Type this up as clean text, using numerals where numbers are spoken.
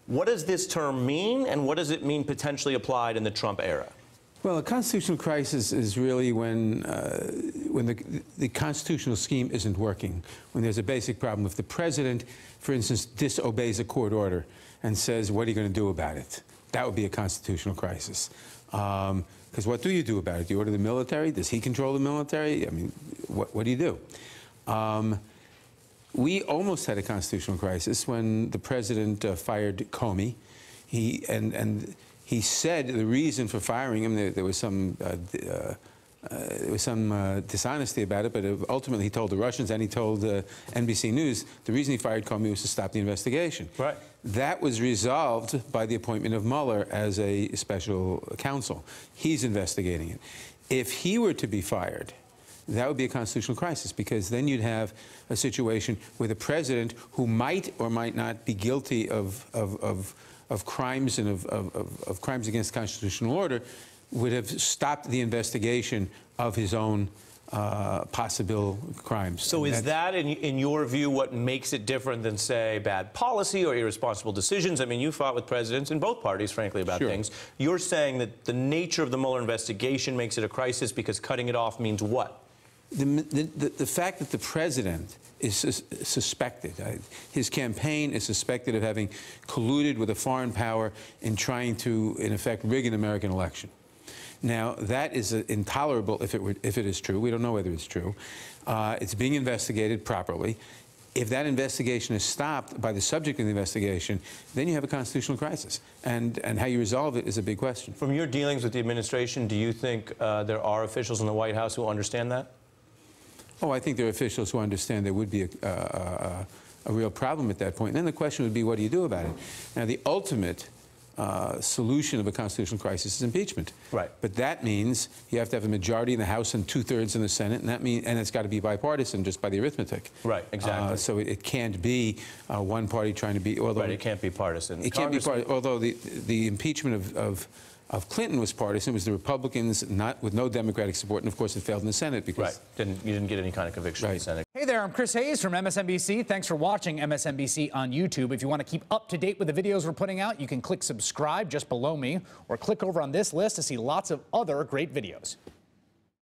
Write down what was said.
What does this term mean, and what does it mean potentially applied in the Trump era? Well, a constitutional crisis is really when the constitutional scheme isn't working, when there's a basic problem. If the president, for instance, disobeys a court order and says, what are you going to do about it? That would be a constitutional crisis. Because what do you do about it? Do you order the military? Does he control the military? I mean, what do you do? We almost had a constitutional crisis when the president fired Comey. He said the reason for firing him, there was some dishonesty about it, but ultimately he told the Russians and he told NBC News the reason he fired Comey was to stop the investigation. Right. That was resolved by the appointment of Mueller as a special counsel. He's investigating it. If he were to be fired, that would be a constitutional crisis, because then you'd have a situation where the president, who might or might not be guilty of crimes and of crimes against constitutional order, would have stopped the investigation of his own possible crimes. So is that, in your view, what makes it different than, say, bad policy or irresponsible decisions? I mean, you fought with presidents in both parties, frankly, about things. You're saying that the nature of the Mueller investigation makes it a crisis because cutting it off means what? The fact that the president is suspected, his campaign is suspected of having colluded with a foreign power in trying to, in effect, rig an American election. Now, that is intolerable if it is true. We don't know whether it's true. It's being investigated properly. If that investigation is stopped by the subject of the investigation, then you have a constitutional crisis. And how you resolve it is a big question. From your dealings with the administration, do you think there are officials in the White House who understand that? Oh, I think there are officials who understand there would be a real problem at that point. And then the question would be, what do you do about it? Now, the ultimate solution of a constitutional crisis is impeachment. Right. But that means you have to have a majority in the House and 2/3 in the Senate, and it's got to be bipartisan just by the arithmetic. Right. Exactly. So it can't be one party trying to be. Although right. It can't be partisan. It can't be partisan. Although the impeachment of Clinton was partisan. It was the Republicans, with no Democratic support, and of course it failed in the Senate because you didn't get any kind of conviction in the Senate. Hey there, I'm Chris Hayes from MSNBC. Thanks for watching MSNBC on YouTube. If you want to keep up to date with the videos we're putting out, you can click subscribe just below me, or click over on this list to see lots of other great videos.